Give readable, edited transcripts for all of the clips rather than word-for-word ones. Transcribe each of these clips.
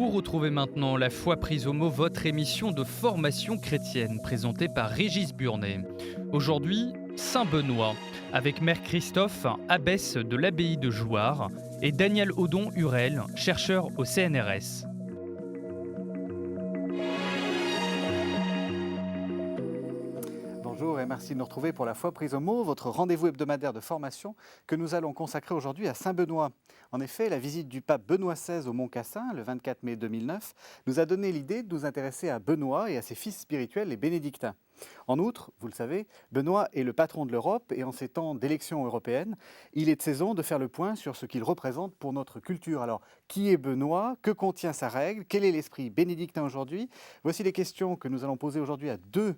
Vous retrouvez maintenant La foi prise au mot, votre émission de formation chrétienne, présentée par Régis Burnet. Aujourd'hui, Saint Benoît, avec Mère Christophe, abbesse de l'abbaye de Jouarre, et Daniel Audon-Hurel, chercheur au CNRS. Bonjour et merci de nous retrouver pour La foi prise au mot, votre rendez-vous hebdomadaire de formation que nous allons consacrer aujourd'hui à Saint Benoît. En effet, la visite du pape Benoît XVI au Mont Cassin, le 24 mai 2009, nous a donné l'idée de nous intéresser à Benoît et à ses fils spirituels, les bénédictins. En outre, vous le savez, Benoît est le patron de l'Europe et en ces temps d'élections européennes, il est de saison de faire le point sur ce qu'il représente pour notre culture. Alors, qui est Benoît? Que contient sa règle? Quel est l'esprit bénédictin aujourd'hui? Voici les questions que nous allons poser aujourd'hui à deux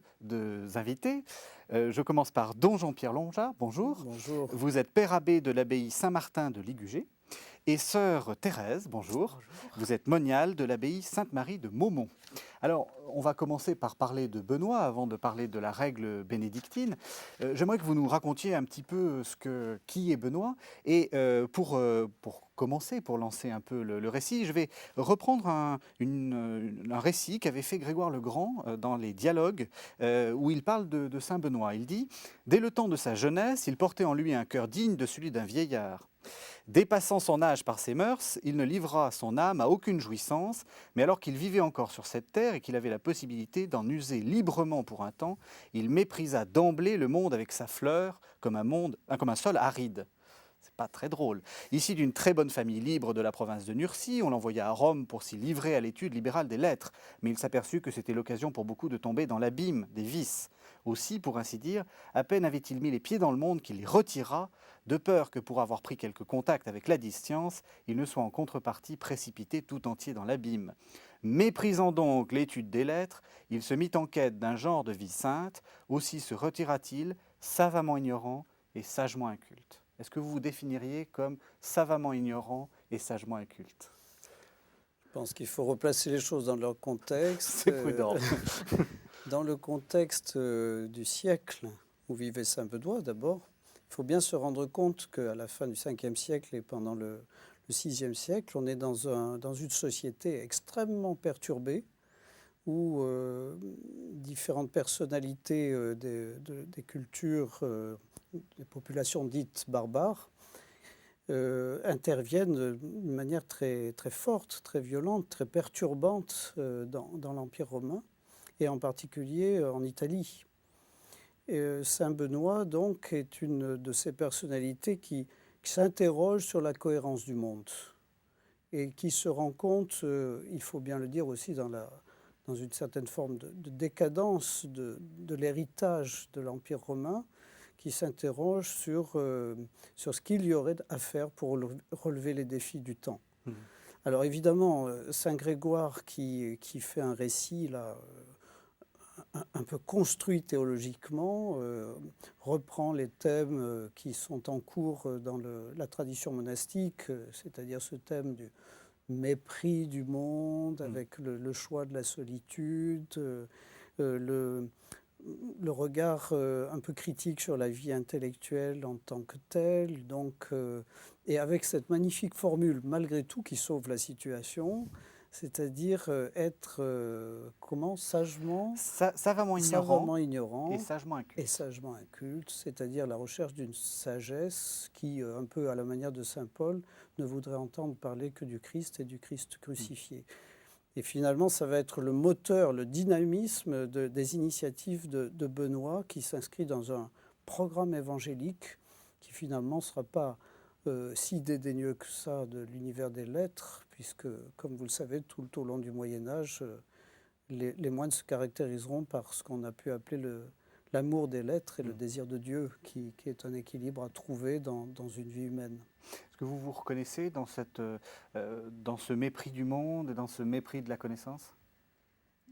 invités. Je commence par Don Jean-Pierre Longat. Bonjour. Bonjour. Vous êtes père abbé de l'abbaye Saint-Martin de Ligugé. Et sœur Thérèse, bonjour. Vous êtes moniale de l'abbaye Sainte-Marie de Maumont. Alors, on va commencer par parler de Benoît avant de parler de la règle bénédictine. J'aimerais que vous nous racontiez un petit peu qui est Benoît. Et pour commencer, pour lancer un peu le récit, je vais reprendre un récit qu'avait fait Grégoire le Grand dans les dialogues où il parle de Saint Benoît. Il dit « Dès le temps de sa jeunesse, il portait en lui un cœur digne de celui d'un vieillard. Dépassant son âge par ses mœurs, il ne livra son âme à aucune jouissance, mais alors qu'il vivait encore sur cette terre et qu'il avait la possibilité d'en user librement pour un temps, il méprisa d'emblée le monde avec sa fleur comme un sol aride. » C'est pas très drôle. Issu d'une très bonne famille libre de la province de Nursie, on l'envoya à Rome pour s'y livrer à l'étude libérale des lettres, mais il s'aperçut que c'était l'occasion pour beaucoup de tomber dans l'abîme des vices. Aussi, pour ainsi dire, à peine avait-il mis les pieds dans le monde qu'il les retira, de peur que pour avoir pris quelques contacts avec la science, il ne soit en contrepartie précipité tout entier dans l'abîme. Méprisant donc l'étude des lettres, il se mit en quête d'un genre de vie sainte, aussi se retira-t-il, savamment ignorant et sagement inculte. Est-ce que vous vous définiriez comme savamment ignorant et sagement inculte? Je pense qu'il faut replacer les choses dans leur contexte. C'est prudent. Dans le contexte du siècle où vivait Saint Benoît, d'abord, il faut bien se rendre compte qu'à la fin du 5e siècle et pendant le 6e siècle, on est dans une société extrêmement perturbée où différentes personnalités des cultures, des populations dites barbares, interviennent d'une manière très, très forte, très violente, très perturbante dans l'Empire romain, et en particulier en Italie. Saint Benoît, donc, est une de ces personnalités qui s'interroge sur la cohérence du monde et qui se rend compte, il faut bien le dire aussi, dans une certaine forme de décadence de l'héritage de l'Empire romain, qui s'interroge sur ce qu'il y aurait à faire pour relever les défis du temps. Mmh. Alors évidemment, Saint Grégoire qui fait un récit là, un peu construit théologiquement, reprend les thèmes qui sont en cours dans la tradition monastique, c'est-à-dire ce thème du mépris du monde, avec le choix de la solitude, le regard un peu critique sur la vie intellectuelle en tant que telle, donc, et avec cette magnifique formule, malgré tout, qui sauve la situation, c'est-à-dire être savamment ignorant et sagement inculte, c'est-à-dire la recherche d'une sagesse qui, un peu à la manière de saint Paul, ne voudrait entendre parler que du Christ et du Christ crucifié. Et finalement, ça va être le moteur, le dynamisme des initiatives de Benoît qui s'inscrit dans un programme évangélique qui finalement ne sera pas si dédaigneux que ça de l'univers des lettres, puisque, comme vous le savez, tout au long du Moyen-Âge, les moines se caractériseront par ce qu'on a pu appeler l'amour des lettres et le désir de Dieu, qui est un équilibre à trouver dans une vie humaine. Est-ce que vous vous reconnaissez dans ce mépris du monde et dans ce mépris de la connaissance?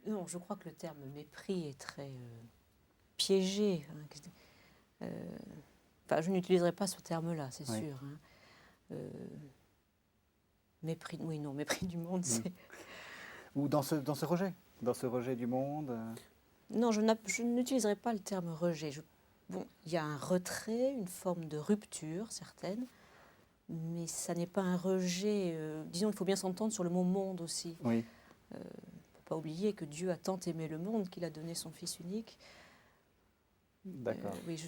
Non, je crois que le terme mépris est très piégé. Enfin, je n'utiliserai pas ce terme-là, c'est sûr. Hein. Mépris du monde, c'est... Ou dans ce rejet du monde Non, je n'utiliserai pas le terme rejet. Bon, il y a un retrait, une forme de rupture certaine, mais ça n'est pas un rejet. Disons, il faut bien s'entendre sur le mot monde aussi. Oui. Il ne faut pas oublier que Dieu a tant aimé le monde qu'il a donné son Fils unique. D'accord. Oui,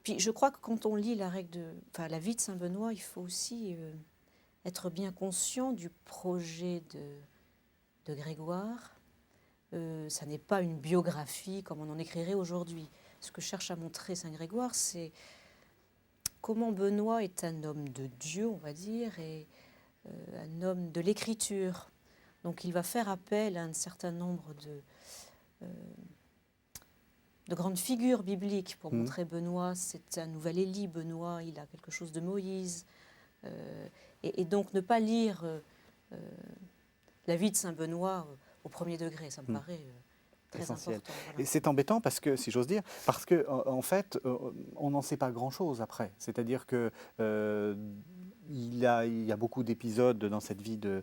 puis je crois que quand on lit la vie de Saint Benoît, il faut aussi être bien conscient du projet de Grégoire. Ça n'est pas une biographie comme on en écrirait aujourd'hui. Ce que cherche à montrer Saint Grégoire, c'est comment Benoît est un homme de Dieu, on va dire, et un homme de l'écriture. Donc il va faire appel à un certain nombre de grandes figures bibliques pour montrer Benoît. C'est un nouvel Élie, Benoît, il a quelque chose de Moïse. Et donc ne pas lire la vie de Saint Benoît au premier degré, ça me paraît très essentiel. important. Voilà. Et c'est embêtant parce que, si j'ose dire, parce que en fait, on n'en sait pas grand-chose après. C'est-à-dire que il y a beaucoup d'épisodes dans cette vie de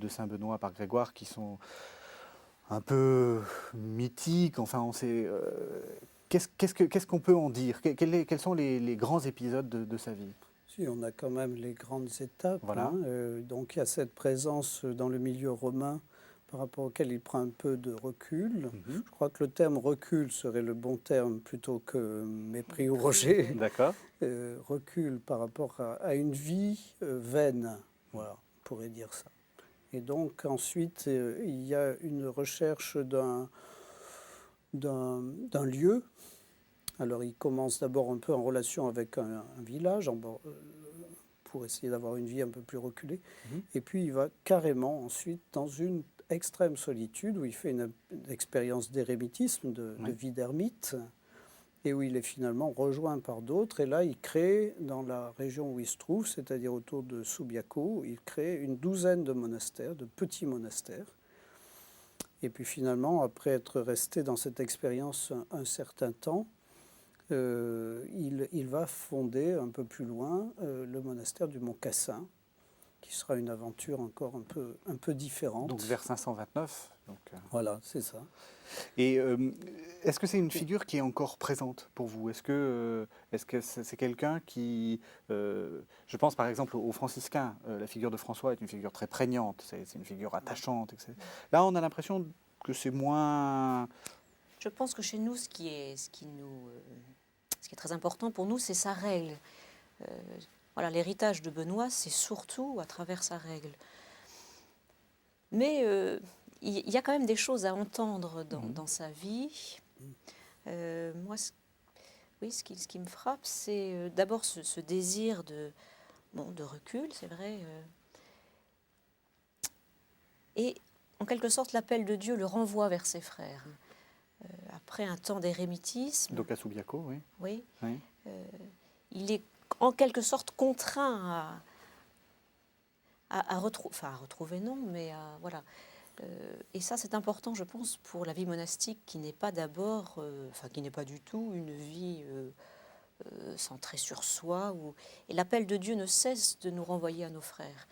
Saint Benoît par Grégoire qui sont un peu mythiques. Enfin, on sait. Qu'est-ce qu'on peut en dire? Quels sont les grands épisodes de sa vie? Si, on a quand même les grandes étapes. Voilà. Donc il y a cette présence dans le milieu romain par rapport auquel il prend un peu de recul. Je crois que le terme recul serait le bon terme plutôt que mépris ou rejet. D'accord. Recul par rapport à une vie vaine, voilà, on pourrait dire ça. Et donc ensuite, il y a une recherche d'un lieu. Alors il commence d'abord un peu en relation avec un village, pour essayer d'avoir une vie un peu plus reculée. Et puis il va carrément ensuite dans une extrême solitude où il fait une expérience d'érémitisme, de vie d'ermite, et où il est finalement rejoint par d'autres. Et là, il crée, dans la région où il se trouve, c'est-à-dire autour de Subiaco, il crée une douzaine de monastères, de petits monastères. Et puis finalement, après être resté dans cette expérience un certain temps, il va fonder un peu plus loin le monastère du Mont Cassin, qui sera une aventure encore un peu différente. Donc vers 529. Voilà, c'est ça. Et est-ce que c'est une figure qui est encore présente pour vous? Est-ce que c'est quelqu'un qui... je pense par exemple aux franciscains. La figure de François est une figure très prégnante, c'est une figure attachante, etc. Là, on a l'impression que c'est moins... Je pense que chez nous, ce qui est très important pour nous, c'est sa règle. Voilà, l'héritage de Benoît, c'est surtout à travers sa règle. Mais il y a quand même des choses à entendre dans sa vie. Moi, ce qui me frappe, c'est d'abord ce désir de recul, c'est vrai. Et en quelque sorte, l'appel de Dieu le renvoie vers ses frères. Après un temps d'érémitisme. Donc à Subiaco, oui. Oui. Oui. Il est en quelque sorte contraint à retrouver, non, mais voilà. Et ça, c'est important, je pense, pour la vie monastique qui n'est pas d'abord, qui n'est pas du tout une vie centrée sur soi. Et l'appel de Dieu ne cesse de nous renvoyer à nos frères.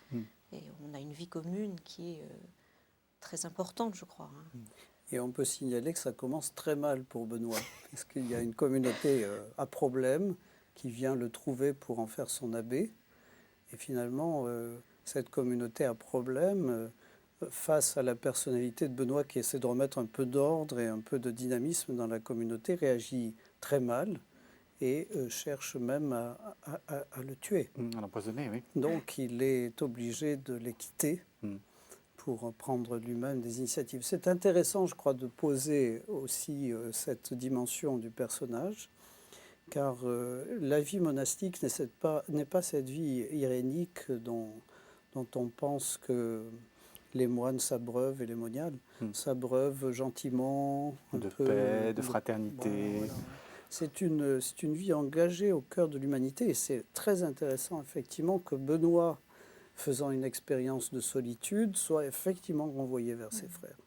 Et on a une vie commune qui est très importante, je crois. Et on peut signaler que ça commence très mal pour Benoît, parce qu'il y a une communauté à problème qui vient le trouver pour en faire son abbé. Et finalement, cette communauté à problème, face à la personnalité de Benoît qui essaie de remettre un peu d'ordre et un peu de dynamisme dans la communauté, réagit très mal et cherche même à le tuer. À l'empoisonner, oui. Donc il est obligé de les quitter pour prendre lui-même des initiatives. C'est intéressant, je crois, de poser aussi cette dimension du personnage, car la vie monastique n'est pas cette vie irénique dont on pense que les moines s'abreuvent et les moniales s'abreuvent gentiment. De paix, de fraternité. Voilà. C'est une vie engagée au cœur de l'humanité, et c'est très intéressant effectivement que Benoît, faisant une expérience de solitude, soit effectivement renvoyé vers ses frères.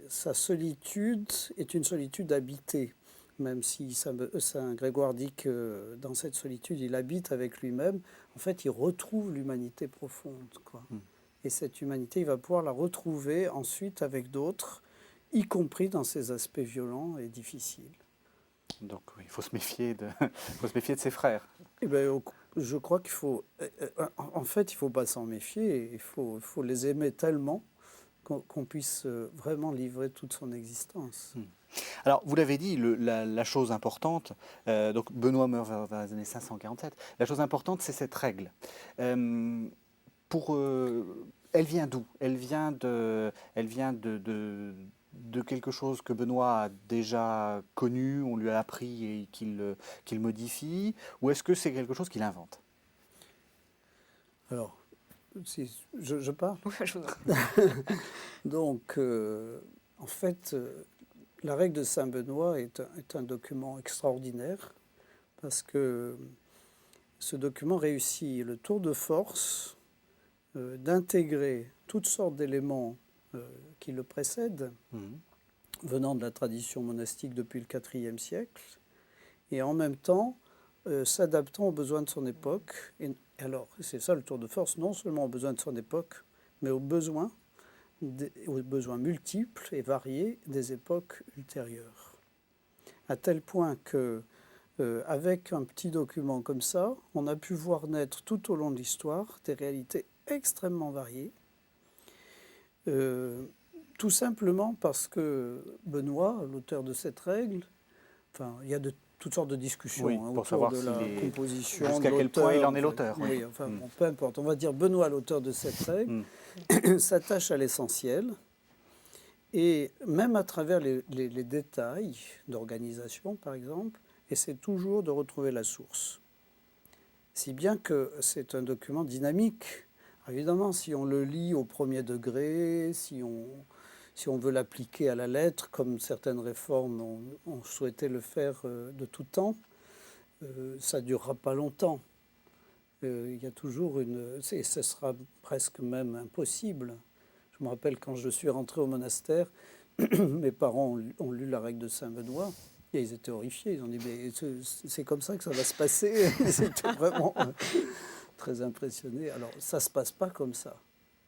Sa solitude est une solitude habitée, même si Saint Grégoire dit que dans cette solitude, il habite avec lui-même. En fait, il retrouve l'humanité profonde, quoi. Et cette humanité, il va pouvoir la retrouver ensuite avec d'autres, y compris dans ses aspects violents et difficiles. Donc oui, il faut se méfier de ses frères. Eh bien, je crois qu'il faut... En fait, il ne faut pas s'en méfier. Il faut les aimer tellement qu'on puisse vraiment livrer toute son existence. Alors, vous l'avez dit, la chose importante, donc Benoît meurt vers les années 547, la chose importante, c'est cette règle. Elle vient d'où? Elle vient de quelque chose que Benoît a déjà connu, on lui a appris et qu'il modifie, ou est-ce que c'est quelque chose qu'il invente? Alors, si je parle. Donc, en fait, la règle de Saint-Benoît est un document extraordinaire parce que ce document réussit le tour de force d'intégrer toutes sortes d'éléments qui le précèdent, venant de la tradition monastique depuis le IVe siècle, et en même temps s'adaptant aux besoins de son époque. Et alors, c'est ça le tour de force, non seulement aux besoins de son époque, mais aux besoins multiples et variés des époques ultérieures. À tel point que, avec un petit document comme ça, on a pu voir naître tout au long de l'histoire des réalités extrêmement variées, tout simplement parce que Benoît, l'auteur de cette règle, enfin, il y a toutes sortes de discussions pour autour savoir de la composition. Jusqu'à quel point il en est l'auteur. Oui, enfin, bon, peu importe. On va dire Benoît, l'auteur de cette règle, s'attache à l'essentiel. Et même à travers les détails d'organisation, par exemple, essaie toujours de retrouver la source. Si bien que c'est un document dynamique. Évidemment, si on le lit au premier degré, si on veut l'appliquer à la lettre, comme certaines réformes ont souhaité le faire de tout temps, ça ne durera pas longtemps. Il y a toujours ce sera presque même impossible. Je me rappelle quand je suis rentré au monastère, mes parents ont lu la règle de Saint-Benoît et ils étaient horrifiés. Ils ont dit mais c'est comme ça que ça va se passer. C'était vraiment très impressionné. Alors ça ne se passe pas comme ça.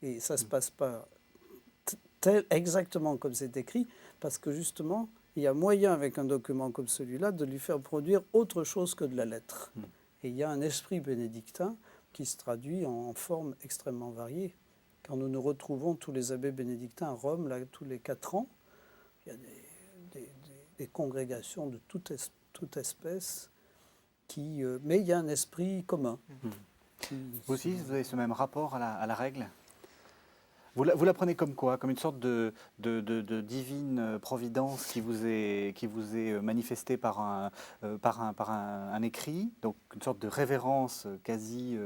Et ça ne se passe pas exactement comme c'est écrit, parce que justement, il y a moyen avec un document comme celui-là de lui faire produire autre chose que de la lettre. Et il y a un esprit bénédictin qui se traduit en formes extrêmement variées. Quand nous nous retrouvons tous les abbés bénédictins à Rome, là, tous les 4 ans, il y a des congrégations de toute espèce, mais il y a un esprit commun. Vous aussi, vous avez ce même rapport à la règle? Vous la prenez comme quoi? Comme une sorte de divine providence qui vous est manifestée par un écrit, donc une sorte de révérence quasi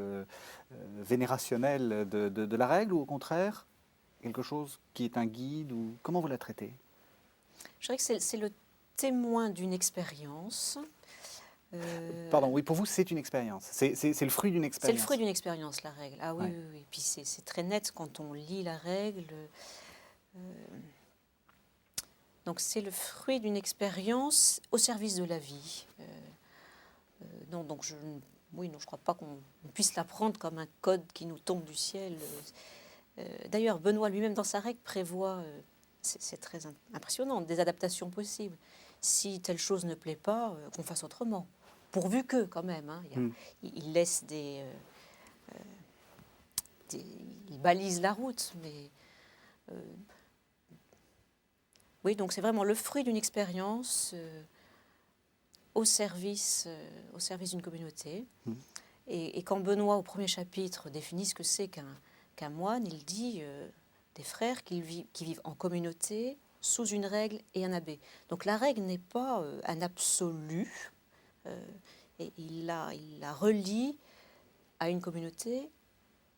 vénérationnelle de la règle, ou au contraire, quelque chose qui est un guide, ou comment vous la traitez? Je dirais que c'est le témoin d'une expérience. Pardon, oui, pour vous, c'est une expérience. C'est le fruit d'une expérience. C'est le fruit d'une expérience, la règle. Ah oui, oui, oui. Puis c'est très net quand on lit la règle. Donc c'est le fruit d'une expérience au service de la vie. Non, donc je ne crois pas qu'on puisse la prendre comme un code qui nous tombe du ciel. D'ailleurs, Benoît lui-même, dans sa règle, prévoit, c'est très impressionnant, des adaptations possibles. Si telle chose ne plaît pas, qu'on fasse autrement. Pourvu que, quand même, hein, il laisse il balise la route, mais oui, donc c'est vraiment le fruit d'une expérience au service d'une communauté. Et quand Benoît, au premier chapitre, définit ce que c'est qu'un moine, il dit des frères qui vivent en communauté sous une règle et un abbé. Donc la règle n'est pas un absolu. Et il la relie à une communauté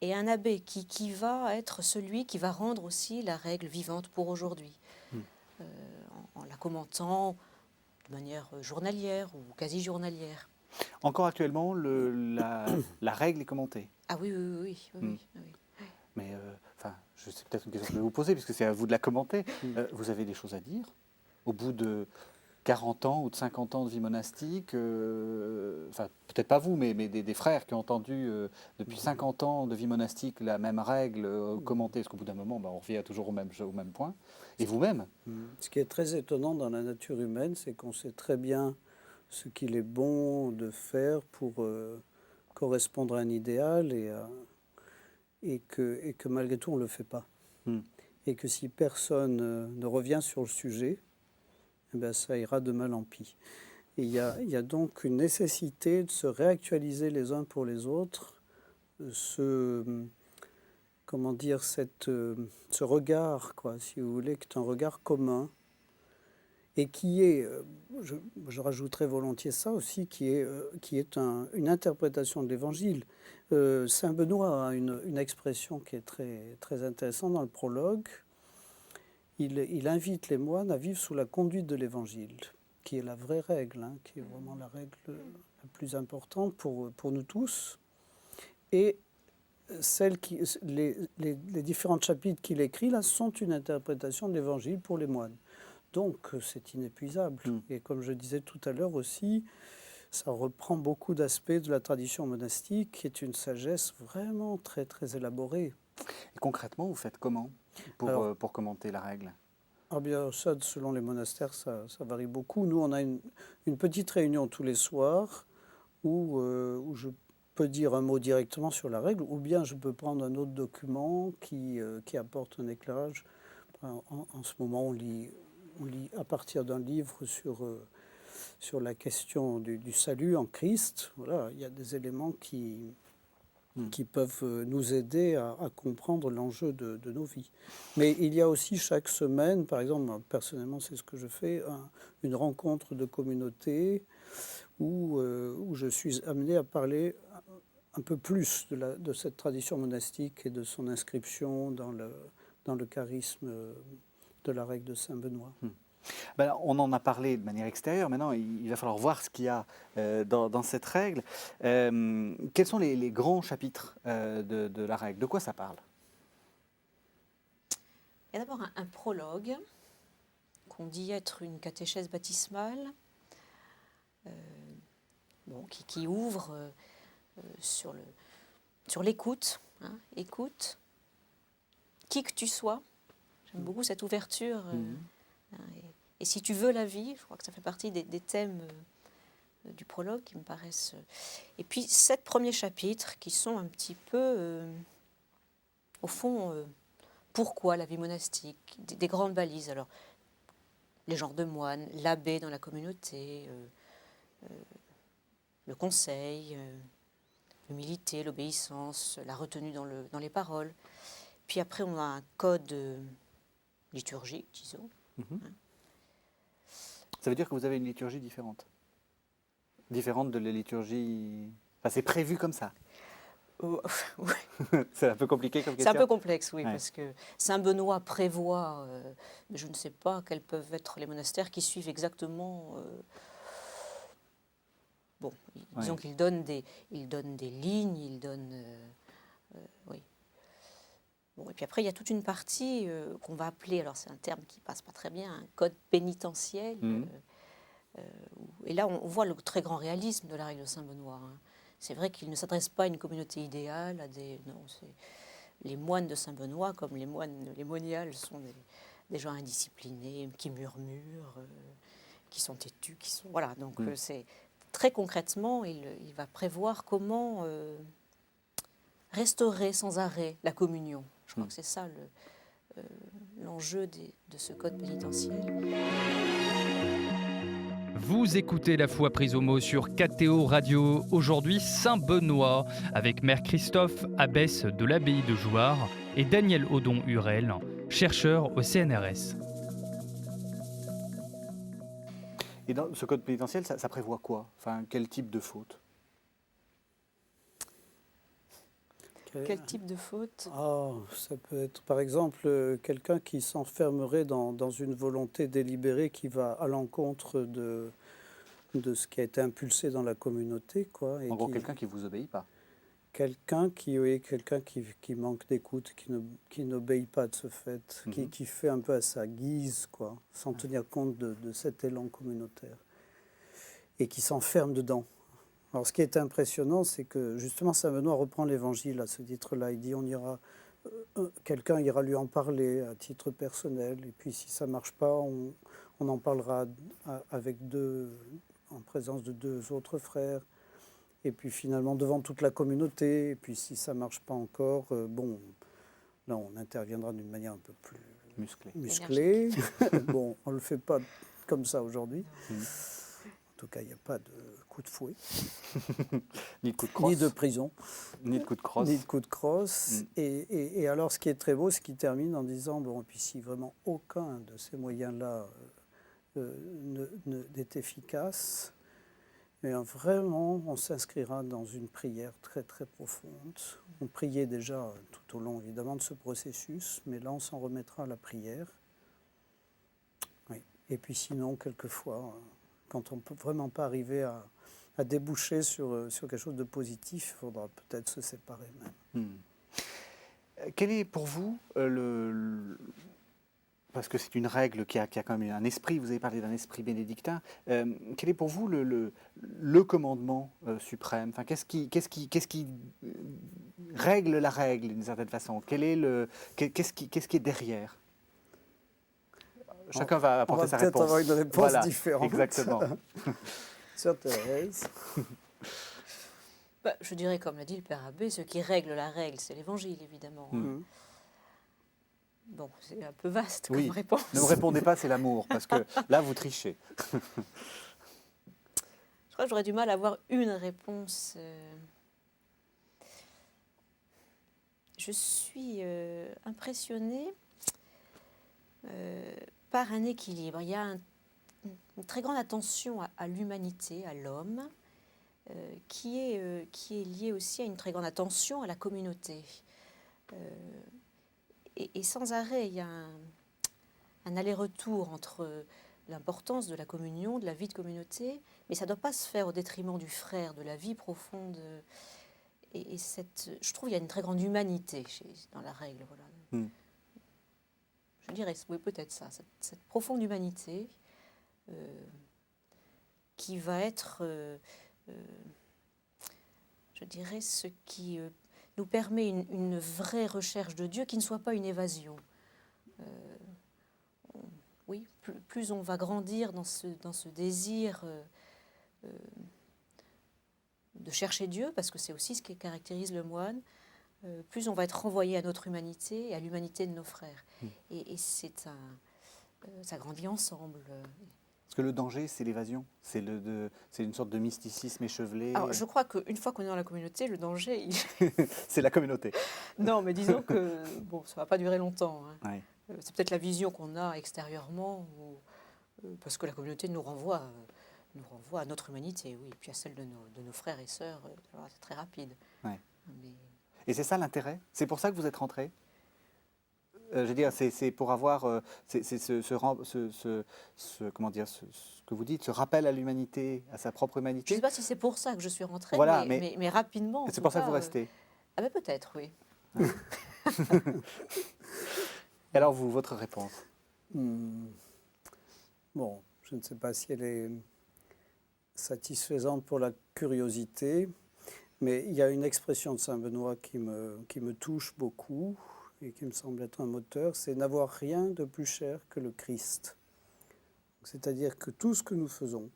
et un abbé qui va être celui qui va rendre aussi la règle vivante pour aujourd'hui, en la commentant de manière journalière ou quasi journalière. Encore actuellement, la règle est commentée. Ah oui, oui, oui. Oui, oui. Mais c'est peut-être une question que je vais vous poser, puisque c'est à vous de la commenter. Vous avez des choses à dire au bout de 40 ans ou de 50 ans de vie monastique, peut-être pas vous, mais des frères qui ont entendu depuis 50 ans de vie monastique la même règle commentée, parce qu'au bout d'un moment, on revient toujours au même point. Et vous-même? Ce qui est très étonnant dans la nature humaine, c'est qu'on sait très bien ce qu'il est bon de faire pour correspondre à un idéal et que malgré tout on ne le fait pas. Et que si personne ne revient sur le sujet, eh bien, ça ira de mal en pis. Et il y a donc une nécessité de se réactualiser les uns pour les autres, comment dire, ce regard, quoi, si vous voulez, qui est un regard commun, et qui est, je rajouterais volontiers ça aussi, qui est une interprétation de l'Évangile. Saint Benoît a une expression qui est très, très intéressante dans le prologue. Il invite les moines à vivre sous la conduite de l'Évangile, qui est la vraie règle, hein, qui est vraiment la règle la plus importante pour nous tous. Et les différents chapitres qu'il écrit là sont une interprétation de l'Évangile pour les moines. Donc c'est inépuisable. Et comme je disais tout à l'heure aussi, ça reprend beaucoup d'aspects de la tradition monastique, qui est une sagesse vraiment très très élaborée. Et concrètement, vous faites comment pour commenter la règle? Ah bien, ça, selon les monastères, ça varie beaucoup. Nous, on a une petite réunion tous les soirs où je peux dire un mot directement sur la règle, ou bien je peux prendre un autre document qui apporte un éclairage. En ce moment, on lit à partir d'un livre sur la question du salut en Christ. Voilà, il y a des éléments qui peuvent nous aider à comprendre l'enjeu de nos vies. Mais il y a aussi chaque semaine, par exemple, moi, personnellement, c'est ce que je fais, une rencontre de communauté où je suis amené à parler un peu plus de cette tradition monastique et de son inscription dans le charisme de la règle de Saint Benoît. Ben, on en a parlé de manière extérieure. Maintenant, il va falloir voir ce qu'il y a dans cette règle. Quels sont les grands chapitres de la règle? De quoi ça parle? Il y a d'abord un prologue qu'on dit être une catéchèse baptismale, qui ouvre sur l'écoute. Hein, écoute, qui que tu sois. J'aime beaucoup cette ouverture. Et si tu veux la vie, je crois que ça fait partie des thèmes du prologue qui me paraissent. Et puis 7 premiers chapitres qui sont un petit peu, au fond, pourquoi la vie monastique, des grandes balises. Alors, les genres de moines, l'abbé dans la communauté, le conseil, l'humilité, l'obéissance, la retenue dans les paroles. Puis après, on a un code liturgique, disons. Ça veut dire que vous avez une liturgie différente? Différente de la liturgie... Enfin, c'est prévu comme ça? Oui. C'est un peu compliqué comme question? C'est un peu complexe, oui, parce que Saint Benoît prévoit, mais je ne sais pas quels peuvent être les monastères qui suivent exactement... disons qu'il donne des lignes, il donne... oui. Bon, et puis après, il y a toute une partie qu'on va appeler, alors c'est un terme qui passe pas très bien, un code pénitentiel. Et là, on voit le très grand réalisme de la règle de Saint-Benoît. Hein. C'est vrai qu'il ne s'adresse pas à une communauté idéale, les moines de Saint-Benoît, comme les moniales, sont des gens indisciplinés, qui murmurent, qui sont têtus, qui sont... Voilà, donc c'est très concrètement, il va prévoir comment restaurer sans arrêt la communion. Je crois que c'est ça l'enjeu de ce code pénitentiel. Vous écoutez La Foi prise au mot sur KTO Radio. Aujourd'hui, Saint Benoît, avec Mère Christophe, abbesse de l'abbaye de Jouarre, et Daniel Odon-Hurel, chercheur au CNRS. Et dans ce code pénitentiel, ça prévoit quoi? Enfin, quel type de faute? Quel type de faute? Ça peut être par exemple quelqu'un qui s'enfermerait dans une volonté délibérée qui va à l'encontre de ce qui a été impulsé dans la communauté, quoi. Et en gros, quelqu'un qui ne vous obéit pas? Quelqu'un qui manque d'écoute, qui n'obéit pas de ce fait, qui fait un peu à sa guise, quoi, sans tenir compte de cet élan communautaire, et qui s'enferme dedans. Alors, ce qui est impressionnant, c'est que justement Saint Benoît reprend l'Évangile à ce titre-là. Il dit quelqu'un ira lui en parler à titre personnel, et puis si ça ne marche pas, on en parlera en présence de 2 autres frères. et puis finalement devant toute la communauté, et puis si ça ne marche pas encore, bon, là on interviendra d'une manière un peu plus musclée. Bon, on ne le fait pas comme ça aujourd'hui. En tout cas, il n'y a pas de coup de fouet. Ni de coup de crosse. Ni de prison. Ni de coup de crosse. Ni de coup de crosse. Et alors, ce qui est très beau, c'est qu'il termine en disant, bon, et puis si vraiment aucun de ces moyens-là n'est efficace, et vraiment, on s'inscrira dans une prière très, très profonde. On priait déjà tout au long, évidemment, de ce processus, mais là, on s'en remettra à la prière. Oui. Et puis sinon, quelquefois, quand on ne peut vraiment pas arriver à déboucher sur quelque chose de positif, il faudra peut-être se séparer même. Quel est pour vous parce que c'est une règle qui a quand même un esprit, vous avez parlé d'un esprit bénédictin, quel est pour vous le commandement suprême? Enfin, qu'est-ce qui règle la règle d'une certaine façon? Qu'est-ce qui est derrière? Chacun va apporter sa réponse. On va peut-être avoir une réponse différente. Exactement. Sœur Thérèse. Je dirais, comme l'a dit le Père Abbé, ce qui règle la règle, c'est l'Évangile, évidemment. Bon, c'est un peu vaste comme réponse. Ne me répondez pas, c'est l'amour, parce que là, vous trichez. Je crois que j'aurais du mal à avoir une réponse. Je suis impressionnée par un équilibre. Il y a une très grande attention à l'humanité, à l'homme, qui est liée aussi à une très grande attention à la communauté. Et sans arrêt, il y a un aller-retour entre l'importance de la communion, de la vie de communauté, mais ça ne doit pas se faire au détriment du frère, de la vie profonde. Et je trouve qu'il y a une très grande humanité dans la règle. Voilà. Je dirais, oui, peut-être ça, cette profonde humanité qui va être, je dirais, ce qui nous permet une vraie recherche de Dieu qui ne soit pas une évasion. Oui, plus on va grandir dans ce désir de chercher Dieu, parce que c'est aussi ce qui caractérise le moine, plus on va être renvoyé à notre humanité et à l'humanité de nos frères. Et ça grandit ensemble. Parce que le danger, c'est l'évasion. C'est une sorte de mysticisme échevelé. Alors, je crois qu'une fois qu'on est dans la communauté, le danger... c'est la communauté. Non, mais disons que ça ne va pas durer longtemps. Hein. Ouais. C'est peut-être la vision qu'on a extérieurement, parce que la communauté nous renvoie à notre humanité, oui, et puis à celle de nos frères et sœurs. C'est très rapide. Ouais. Mais... Et c'est ça l'intérêt? C'est pour ça que vous êtes rentrés? Je veux dire, c'est pour avoir comment dire, ce que vous dites, ce rappel à l'humanité, à sa propre humanité. Je ne sais pas si c'est pour ça que je suis rentrée, voilà, mais rapidement. C'est pour ça que vous restez. Ah ben peut-être, oui. Et alors vous, votre réponse? Bon, je ne sais pas si elle est satisfaisante pour la curiosité, mais il y a une expression de Saint Benoît qui me touche beaucoup et qui me semble être un moteur, c'est n'avoir rien de plus cher que le Christ. C'est-à-dire que tout ce que nous faisons,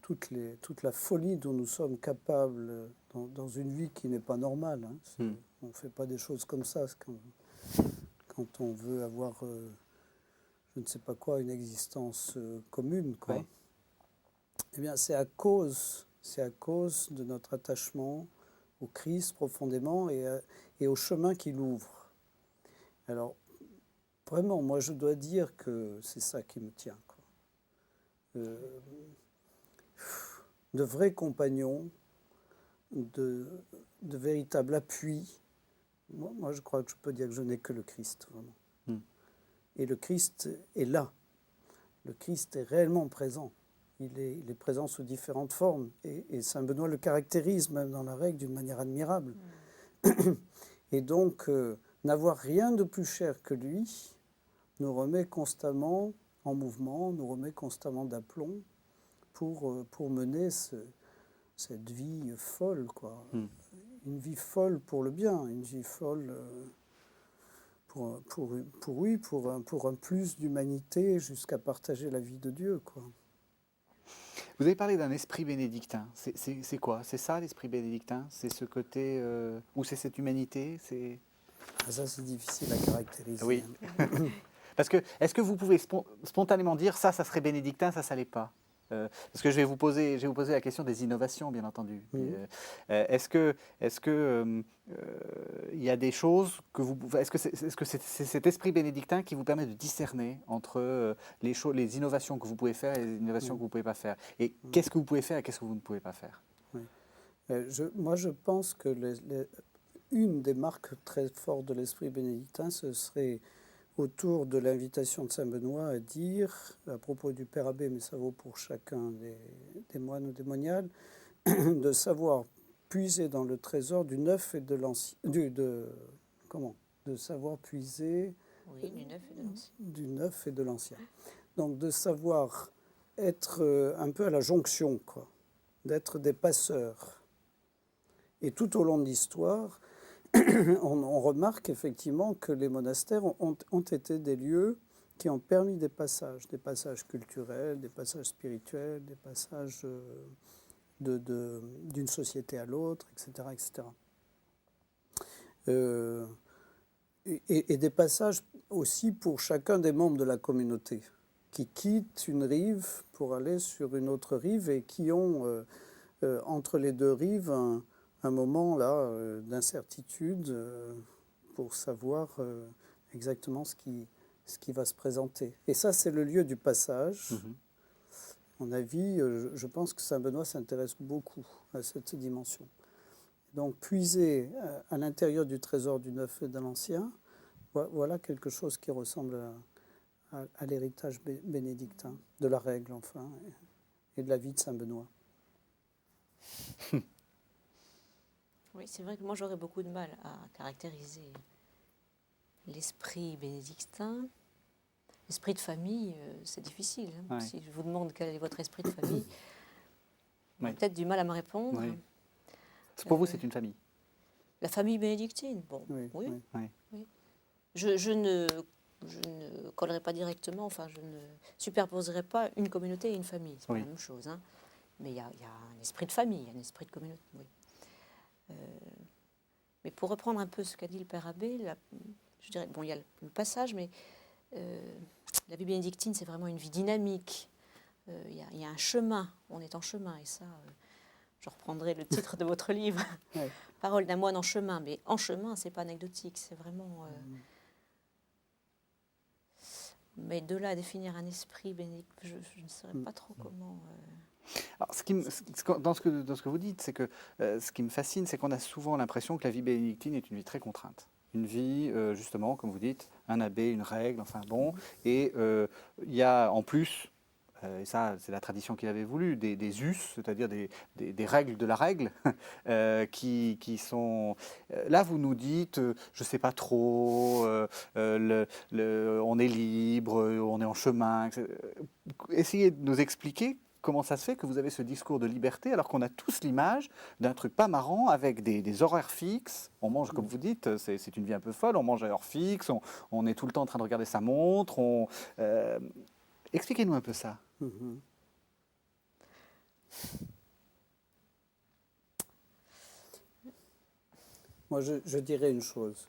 toute la folie dont nous sommes capables dans une vie qui n'est pas normale, hein, on ne fait pas des choses comme ça quand on veut avoir, je ne sais pas quoi, une existence commune, quoi. Ouais. Eh bien, c'est à cause de notre attachement au Christ profondément et au chemin qu'il ouvre. Alors, vraiment, moi, je dois dire que c'est ça qui me tient, quoi. De vrais compagnons, de véritable appui. Moi, je crois que je peux dire que je n'ai que le Christ, vraiment. Et le Christ est là. Le Christ est réellement présent. Il est présent sous différentes formes. Et Saint Benoît le caractérise même dans la règle d'une manière admirable. Et donc, n'avoir rien de plus cher que lui nous remet constamment en mouvement, nous remet constamment d'aplomb pour mener cette vie folle, quoi. Une vie folle pour le bien, une vie folle pour un plus d'humanité jusqu'à partager la vie de Dieu, quoi. Vous avez parlé d'un esprit bénédictin. C'est quoi? C'est ça l'esprit bénédictin? C'est ce côté, ou c'est cette humanité? Ça, c'est difficile à caractériser. Oui. Hein. Parce que, est-ce que vous pouvez spontanément dire ça serait bénédictin, ça l'est pas? Parce que je vais vous poser la question des innovations, bien entendu. Est-ce que il y a des choses que vous, est-ce que c'est cet esprit bénédictin qui vous permet de discerner entre les innovations que vous pouvez faire et les innovations que vous ne pouvez pas faire? Et qu'est-ce que vous pouvez faire et qu'est-ce que vous ne pouvez pas faire? Moi, je pense que une des marques très fortes de l'esprit bénédictin, ce serait autour de l'invitation de saint Benoît à dire, à propos du Père Abbé, mais ça vaut pour chacun des moines ou des moniales, de savoir puiser dans le trésor du neuf et de l'ancien. De savoir puiser Oui, du neuf et de l'ancien. Du neuf et de l'ancien. Donc de savoir être un peu à la jonction, quoi, d'être des passeurs. Et tout au long de l'histoire, on remarque effectivement que les monastères ont été des lieux qui ont permis des passages culturels, des passages spirituels, des passages d'une société à l'autre, etc. etc. Et des passages aussi pour chacun des membres de la communauté qui quittent une rive pour aller sur une autre rive et qui ont entre les deux rives un moment là d'incertitude pour savoir exactement ce qui va se présenter. Et ça, c'est le lieu du passage. À mon avis, je pense que saint Benoît s'intéresse beaucoup à cette dimension. Donc, puiser à l'intérieur du trésor du neuf et de l'ancien, voilà quelque chose qui ressemble à l'héritage bénédictin, de la règle enfin, et de la vie de saint Benoît. Oui, c'est vrai que moi j'aurais beaucoup de mal à caractériser l'esprit bénédictin. L'esprit de famille, c'est difficile. Hein. Ouais. Si je vous demande quel est votre esprit de famille, vous avez Oui. peut-être du mal à me répondre. Oui. Pour vous, c'est une famille? La famille bénédictine, bon, oui. Je ne collerai pas directement, enfin je ne superposerai pas une communauté et une famille, c'est pas la même chose. Hein. Mais il y a un esprit de famille, un esprit de communauté, oui. Mais pour reprendre un peu ce qu'a dit le Père Abbé, je dirais, bon, il y a le passage, mais la vie bénédictine, c'est vraiment une vie dynamique. Il y a un chemin, on est en chemin, et ça, je reprendrai le titre de votre livre, Parole d'un moine en chemin. Mais en chemin, c'est pas anecdotique, c'est vraiment... Mais de là à définir un esprit bénédictin, je ne saurais pas trop comment... Alors, dans ce que vous dites, c'est que ce qui me fascine, c'est qu'on a souvent l'impression que la vie bénédictine est une vie très contrainte. Une vie, justement, comme vous dites, un abbé, une règle, enfin bon. Et il y a en plus, et ça c'est la tradition qu'il avait voulu, des us, c'est-à-dire des règles de la règle, qui sont... Là, vous nous dites, je ne sais pas trop, on est libre, on est en chemin. Essayez de nous expliquer comment ça se fait que vous avez ce discours de liberté alors qu'on a tous l'image d'un truc pas marrant avec des horaires fixes. On mange, comme vous dites, c'est une vie un peu folle, on mange à heure fixe, on est tout le temps en train de regarder sa montre. Expliquez-nous un peu ça. Moi, je dirais une chose,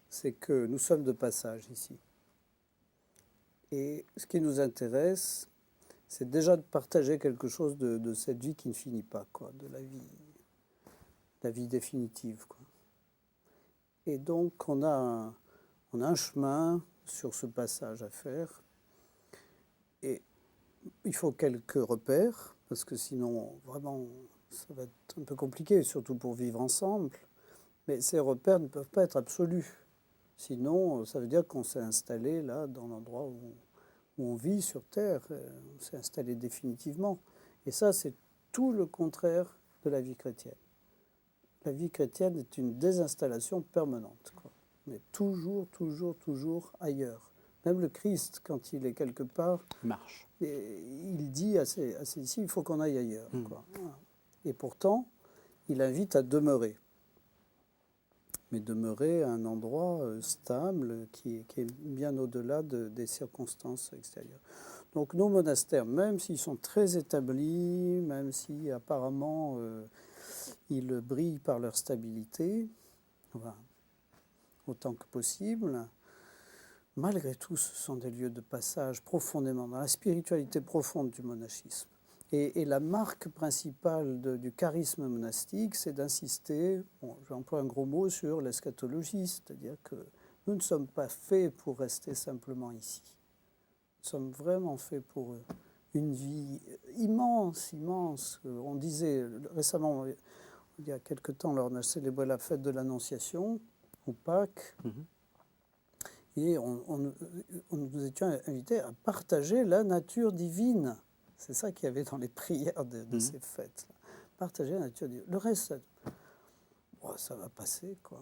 c'est que nous sommes de passage ici. Et ce qui nous intéresse, c'est déjà de partager quelque chose de cette vie qui ne finit pas, quoi, de la vie définitive, quoi. Et donc, on a un chemin sur ce passage à faire. Et il faut quelques repères, parce que sinon, vraiment, ça va être un peu compliqué, surtout pour vivre ensemble. Mais ces repères ne peuvent pas être absolus. Sinon, ça veut dire qu'on s'est installé là, dans l'endroit où on vit sur Terre. On s'est installé définitivement. Et ça, c'est tout le contraire de la vie chrétienne. La vie chrétienne est une désinstallation permanente, quoi. On est toujours ailleurs. Même le Christ, quand il est quelque part, marche. Il dit à ses disciples, il faut qu'on aille ailleurs, quoi. Et pourtant, il invite à demeurer. Mais demeurer à un endroit stable qui est bien au-delà des circonstances extérieures. Donc nos monastères, même s'ils sont très établis, même si apparemment ils brillent par leur stabilité, enfin, autant que possible, malgré tout, ce sont des lieux de passage profondément dans la spiritualité profonde du monachisme. Et la marque principale du charisme monastique, c'est d'insister, bon, j'emploie un gros mot, sur l'eschatologie, c'est-à-dire que nous ne sommes pas faits pour rester simplement ici. Nous sommes vraiment faits pour une vie immense, immense. On disait récemment, il y a quelque temps, lors on a célébré la fête de l'Annonciation, au Pâques, et nous étions invités à partager la nature divine. C'est ça qu'il y avait dans les prières de ces fêtes. Partager la nature divine. Le reste, ça va passer, quoi.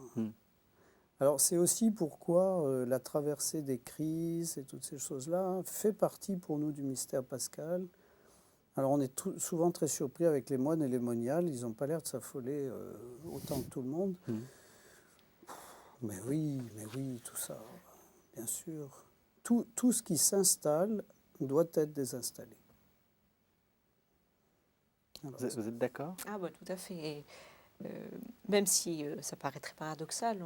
Alors c'est aussi pourquoi la traversée des crises et toutes ces choses-là fait partie pour nous du mystère pascal. Alors on est souvent très surpris avec les moines et les moniales, ils n'ont pas l'air de s'affoler autant que tout le monde. Mais oui, tout ça, bien sûr. Tout ce qui s'installe doit être désinstallé. Alors, Vous êtes d'accord? Ah bah, tout à fait. Et, même si ça paraît très paradoxal,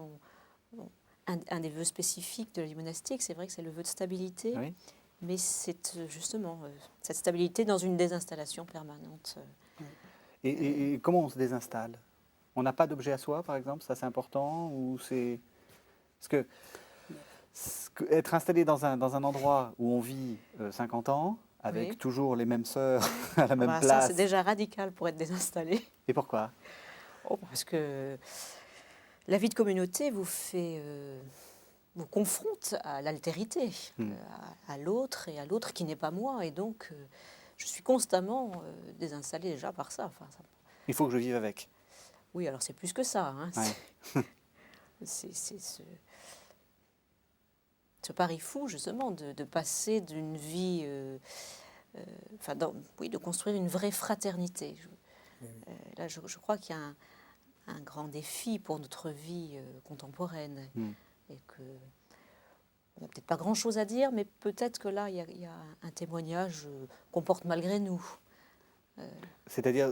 un des vœux spécifiques de la vie monastique, c'est vrai que c'est le vœu de stabilité, Oui. mais c'est justement cette stabilité dans une désinstallation permanente. Et comment on se désinstalle? On n'a pas d'objet à soi, par exemple, ça c'est important, ou c'est... Parce que être installé dans un endroit où on vit 50 ans, avec Oui. toujours les mêmes sœurs à la même Voilà, place... ça, c'est déjà radical pour être désinstallé. Et pourquoi? Parce que la vie de communauté vous confronte à l'altérité, à l'autre et à l'autre qui n'est pas moi. Et donc, je suis constamment désinstallée déjà par ça. Enfin, ça. Il faut que je vive avec. Oui, alors c'est plus que ça. Hein. Ouais. C'est ce pari fou, justement, de passer d'une vie... de construire une vraie fraternité. Là, je crois qu'il y a un grand défi pour notre vie contemporaine. Et que on n'a peut-être pas grand-chose à dire, mais peut-être que là, il y a un témoignage qu'on porte malgré nous. C'est-à-dire,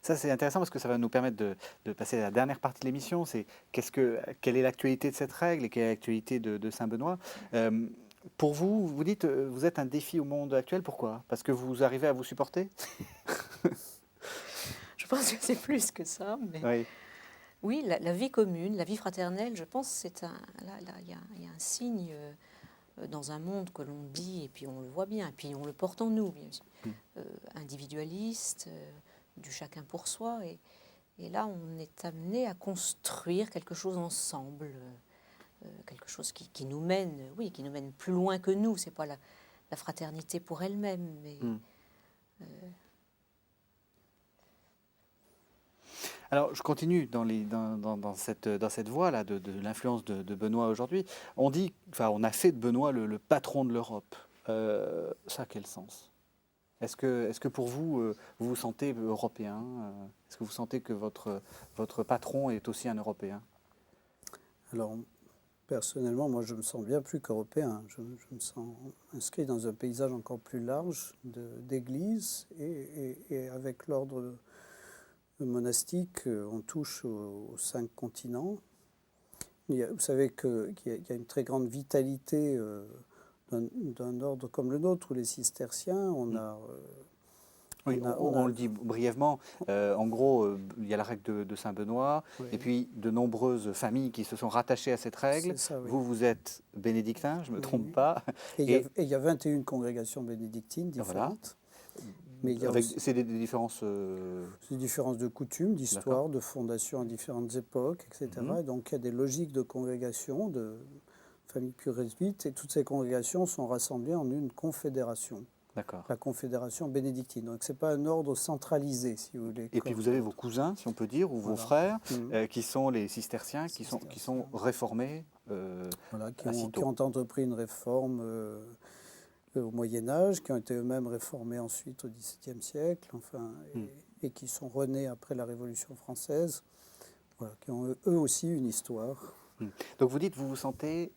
ça c'est intéressant parce que ça va nous permettre de passer à la dernière partie de l'émission, c'est quelle est l'actualité de cette règle et quelle est l'actualité de Saint-Benoît. Pour vous, vous dites, vous êtes un défi au monde actuel, pourquoi? Parce que vous arrivez à vous supporter? Je pense que c'est plus que ça, mais... Oui. Oui, la vie commune, la vie fraternelle, je pense que c'est il y a un signe dans un monde que l'on dit, et puis on le voit bien, et puis on le porte en nous, bien sûr, individualiste, du chacun pour soi, et là on est amené à construire quelque chose ensemble, quelque chose qui nous mène, qui nous mène plus loin que nous. C'est pas la fraternité pour elle-même, mais Alors, je continue dans cette voie-là de l'influence de Benoît aujourd'hui. On a fait de Benoît le patron de l'Europe. Ça a quel sens? Est-ce que pour vous, vous vous sentez européen? Est-ce que vous sentez que votre patron est aussi un Européen? Alors, personnellement, moi, je me sens bien plus qu'européen. Je me sens inscrit dans un paysage encore plus large d'églises et avec l'ordre monastique, on touche aux 5 continents. Vous savez qu'il y a une très grande vitalité d'un ordre comme le nôtre, où les cisterciens, on le dit brièvement. En gros, il y a la règle de Saint-Benoît, oui. Et puis de nombreuses familles qui se sont rattachées à cette règle. Ça, oui. Vous êtes bénédictin, je ne me trompe pas. Et il y a 21 congrégations bénédictines différentes. Voilà. Mais C'est des différences... des différences de coutumes, d'histoire, de fondation à différentes époques, etc. Et donc il y a des logiques de congrégation, de familles plus réduites, et toutes ces congrégations sont rassemblées en une confédération. D'accord. La confédération bénédictine. Donc ce n'est pas un ordre centralisé, si vous voulez. Et puis vous avez vos cousins, si on peut dire, ou vos frères, qui sont les cisterciens, qui sont réformés qui ont entrepris une réforme au Moyen-Âge, qui ont été eux-mêmes réformés ensuite au XVIIe siècle, et qui sont renés après la Révolution française, qui ont eux aussi une histoire. Donc vous dites, vous vous sentez